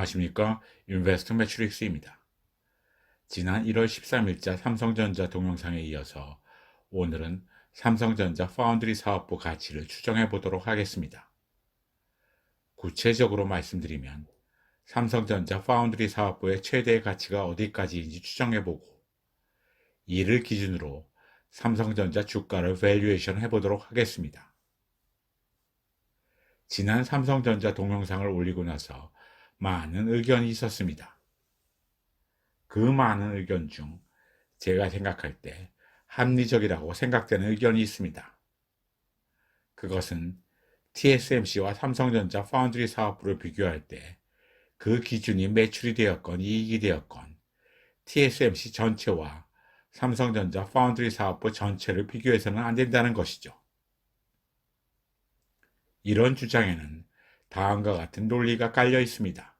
안녕하십니까? 인베스트 매트릭스입니다. 지난 1월 13일자 삼성전자 동영상에 이어서 오늘은 삼성전자 파운드리 사업부 가치를 추정해 보도록 하겠습니다. 구체적으로 말씀드리면 삼성전자 파운드리 사업부의 최대 가치가 어디까지인지 추정해 보고 이를 기준으로 삼성전자 주가를 밸류에이션 해 보도록 하겠습니다. 지난 삼성전자 동영상을 올리고 나서 많은 의견이 있었습니다. 그 많은 의견 중 제가 생각할 때 합리적이라고 생각되는 의견이 있습니다. 그것은 TSMC와 삼성전자 파운드리 사업부를 비교할 때 그 기준이 매출이 되었건 이익이 되었건 TSMC 전체와 삼성전자 파운드리 사업부 전체를 비교해서는 안 된다는 것이죠. 이런 주장에는 다음과 같은 논리가 깔려 있습니다.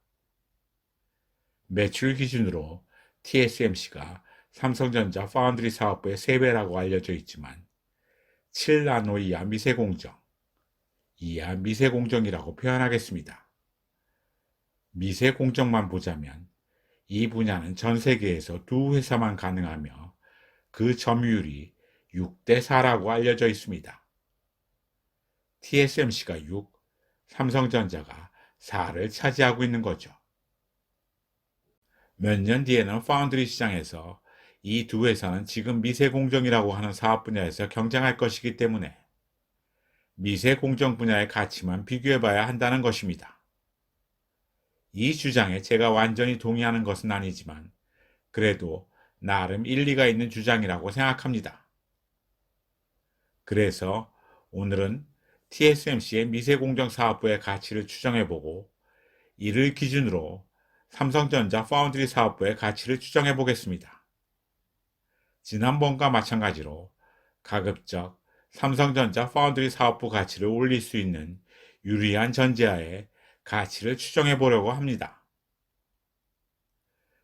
매출 기준으로 TSMC가 삼성전자 파운드리 사업부의 3배라고 알려져 있지만 7나노 이하 미세공정, 이하 미세공정이라고 표현하겠습니다. 미세공정만 보자면 이 분야는 전 세계에서 2회사만 가능하며 그 점유율이 6대 4라고 알려져 있습니다. TSMC가 6, 삼성전자가 4를 차지하고 있는 거죠. 몇 년 뒤에는 파운드리 시장에서 이 두 회사는 지금 미세공정이라고 하는 사업 분야에서 경쟁할 것이기 때문에 미세공정 분야의 가치만 비교해봐야 한다는 것입니다. 이 주장에 제가 완전히 동의하는 것은 아니지만 그래도 나름 일리가 있는 주장이라고 생각합니다. 그래서 오늘은 TSMC의 미세공정 사업부의 가치를 추정해보고 이를 기준으로 삼성전자 파운드리 사업부의 가치를 추정해 보겠습니다. 지난번과 마찬가지로 가급적 삼성전자 파운드리 사업부 가치를 올릴 수 있는 유리한 전제하에 가치를 추정해 보려고 합니다.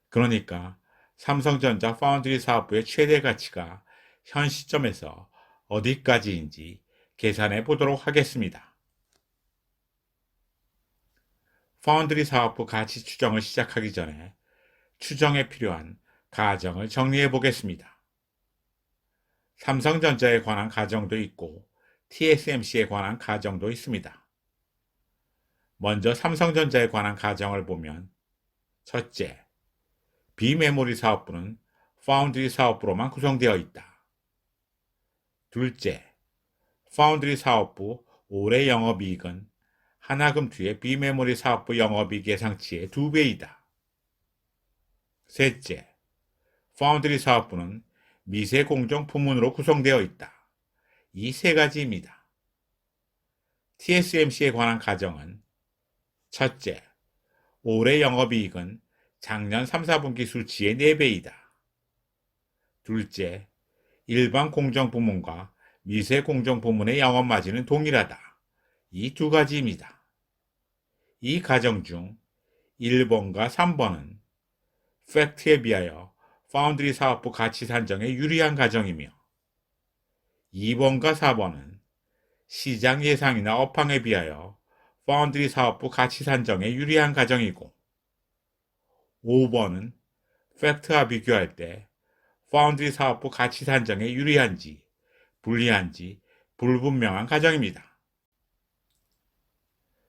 그러니까 삼성전자 파운드리 사업부의 최대 가치가 현 시점에서 어디까지인지 계산해 보도록 하겠습니다. 파운드리 사업부 가치 추정을 시작하기 전에 추정에 필요한 가정을 정리해 보겠습니다. 삼성전자에 관한 가정도 있고 TSMC에 관한 가정도 있습니다. 먼저 삼성전자에 관한 가정을 보면 첫째, 비메모리 사업부는 파운드리 사업부로만 구성되어 있다. 둘째, 파운드리 사업부 올해 영업이익은 하나금투의 비메모리 사업부 영업이익 예상치의 2배이다. 셋째, 파운드리 사업부는 미세공정 부문으로 구성되어 있다. 이 세 가지입니다. TSMC에 관한 가정은 첫째, 올해 영업이익은 작년 3, 4분기 수치의 4배이다. 둘째, 일반 공정 부문과 미세공정 부문의 영업마진은 동일하다. 이 두 가지입니다. 이 가정 중 1번과 3번은 팩트에 비하여 파운드리 사업부 가치 산정에 유리한 가정이며 2번과 4번은 시장 예상이나 업황에 비하여 파운드리 사업부 가치 산정에 유리한 가정이고 5번은 팩트와 비교할 때 파운드리 사업부 가치 산정에 유리한지 불리한지 불분명한 가정입니다.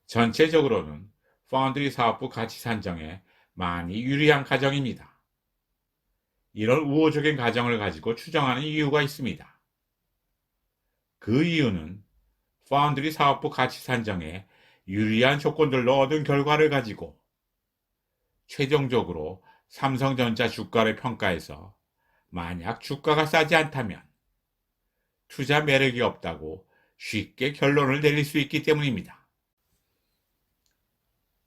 전체적으로는 파운드리 사업부 가치 산정에 많이 유리한 가정입니다. 이런 우호적인 가정을 가지고 추정하는 이유가 있습니다. 그 이유는 파운드리 사업부 가치 산정에 유리한 조건들로 얻은 결과를 가지고 최종적으로 삼성전자 주가를 평가해서 만약 주가가 싸지 않다면 투자 매력이 없다고 쉽게 결론을 내릴 수 있기 때문입니다.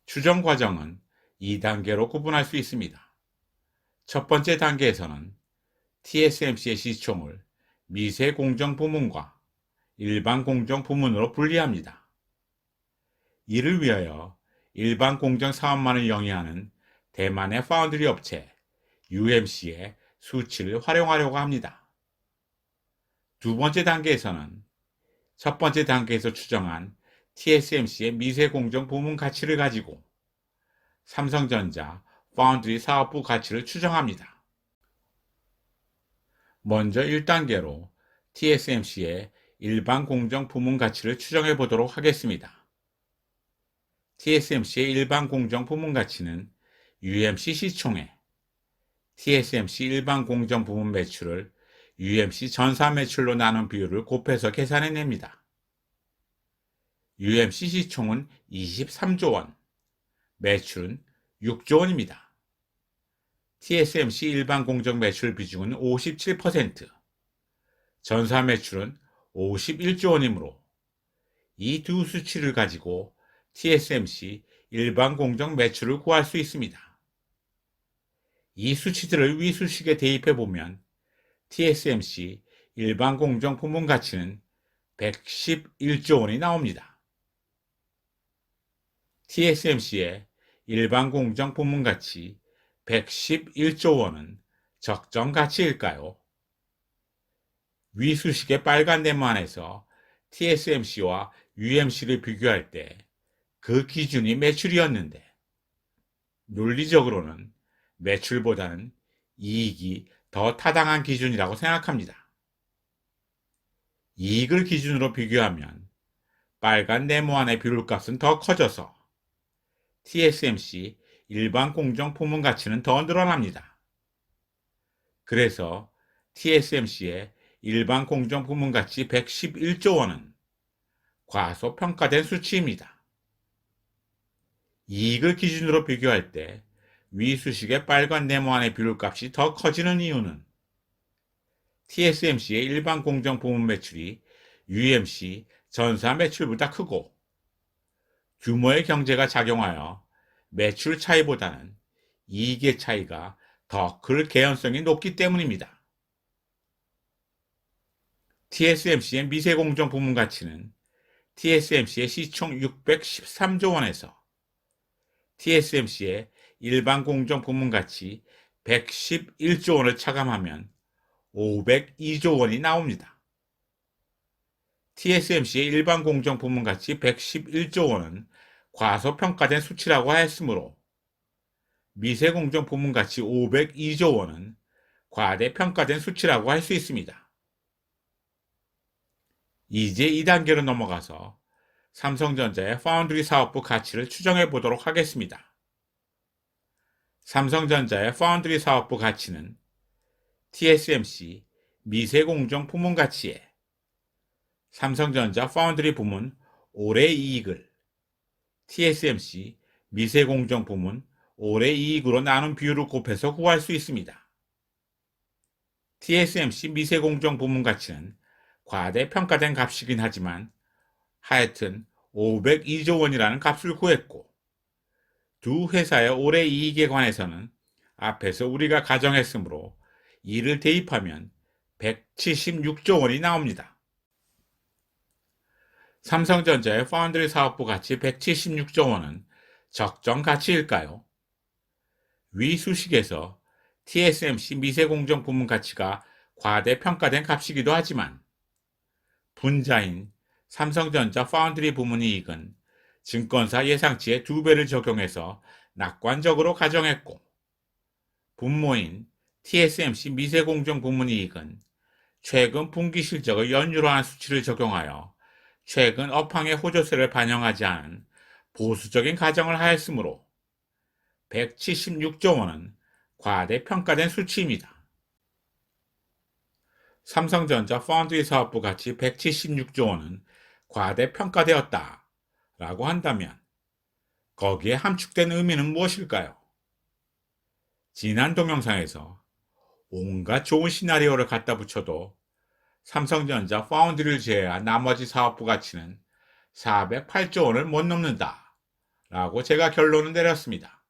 추정 과정은 2단계로 구분할 수 있습니다. 첫 번째 단계에서는 TSMC의 시총을 미세공정 부문과 일반 공정 부문으로 분리합니다. 이를 위하여 일반 공정 사업만을 영위하는 대만의 파운드리 업체 UMC의 수치를 활용하려고 합니다. 두 번째 단계에서는 첫 번째 단계에서 추정한 TSMC의 미세공정 부문 가치를 가지고 삼성전자 파운드리 사업부 가치를 추정합니다. 먼저 1단계로 TSMC의 일반 공정 부문 가치를 추정해 보도록 하겠습니다. TSMC의 일반 공정 부문 가치는 UMC 시총에 TSMC 일반 공정 부문 매출을 UMC 전사 매출로 나눈 비율을 곱해서 계산해냅니다. UMC 시총은 23조 원, 매출은 6조 원입니다. TSMC 일반 공정 매출 비중은 57%, 전사 매출은 51조 원이므로 이 두 수치를 가지고 TSMC 일반 공정 매출을 구할 수 있습니다. 이 수치들을 위수식에 대입해 보면 TSMC 일반 공정 부문 가치는 111조 원이 나옵니다. TSMC의 일반 공정 부문 가치 111조 원은 적정 가치일까요? 위수식의 빨간 네모안에서 TSMC와 UMC를 비교할 때 그 기준이 매출이었는데 논리적으로는 매출보다는 이익이 더 타당한 기준이라고 생각합니다. 이익을 기준으로 비교하면 빨간 네모안의 비율값은 더 커져서 TSMC 일반 공정 부문 가치는 더 늘어납니다. 그래서 TSMC의 일반 공정 부문 가치 111조 원은 과소평가된 수치입니다. 이익을 기준으로 비교할 때 위수식의 빨간 네모안의 비율값이 더 커지는 이유는 TSMC의 일반 공정 부문 매출이 UMC 전사 매출보다 크고 규모의 경제가 작용하여 매출 차이보다는 이익의 차이가 더 클 개연성이 높기 때문입니다. TSMC의 미세공정 부문 가치는 TSMC의 시총 613조 원에서 TSMC의 일반 공정 부문 가치 111조 원을 차감하면 502조 원이 나옵니다. TSMC의 일반 공정 부문 가치 111조 원은 과소평가된 수치라고 하였으므로 미세공정 부문 가치 502조 원은 과대평가된 수치라고 할 수 있습니다. 이제 2단계로 넘어가서 삼성전자의 파운드리 사업부 가치를 추정해 보도록 하겠습니다. 삼성전자의 파운드리 사업부 가치는 TSMC 미세공정 부문 가치에 삼성전자 파운드리 부문 올해 이익을 TSMC 미세공정 부문 올해 이익으로 나눈 비율을 곱해서 구할 수 있습니다. TSMC 미세공정 부문 가치는 과대평가된 값이긴 하지만 하여튼 502조 원이라는 값을 구했고 두 회사의 올해 이익에 관해서는 앞에서 우리가 가정했으므로 이를 대입하면 176조 원이 나옵니다. 삼성전자의 파운드리 사업부 가치 176조 원은 적정 가치일까요? 위 수식에서 TSMC 미세공정 부문 가치가 과대평가된 값이기도 하지만 분자인 삼성전자 파운드리 부문 이익은 증권사 예상치의 2배를 적용해서 낙관적으로 가정했고 분모인 TSMC 미세공정 부문 이익은 최근 분기 실적을 연유로 한 수치를 적용하여 최근 업황의 호조세를 반영하지 않은 보수적인 가정을 하였으므로 176조 원은 과대평가된 수치입니다. 삼성전자 파운드리 사업부 가치 176조 원은 과대평가되었다 라고 한다면 거기에 함축된 의미는 무엇일까요? 지난 동영상에서 온갖 좋은 시나리오를 갖다 붙여도 삼성전자 파운드리를 제외한 나머지 사업부 가치는 408조 원을 못 넘는다 라고 제가 결론을 내렸습니다.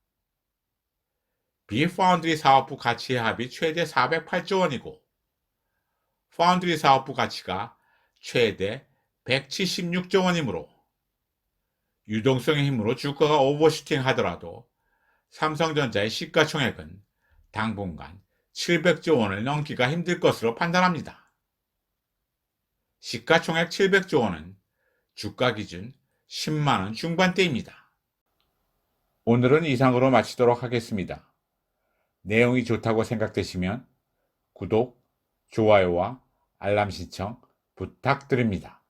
비파운드리 사업부 가치의 합이 최대 408조 원이고 파운드리 사업부 가치가 최대 176조 원이므로 유동성의 힘으로 주가가 오버슈팅 하더라도 삼성전자의 시가총액은 당분간 700조 원을 넘기가 힘들 것으로 판단합니다. 시가총액 700조 원은 주가 기준 10만원 중반대입니다. 오늘은 이상으로 마치도록 하겠습니다. 내용이 좋다고 생각되시면 구독, 좋아요와 알람 신청 부탁드립니다.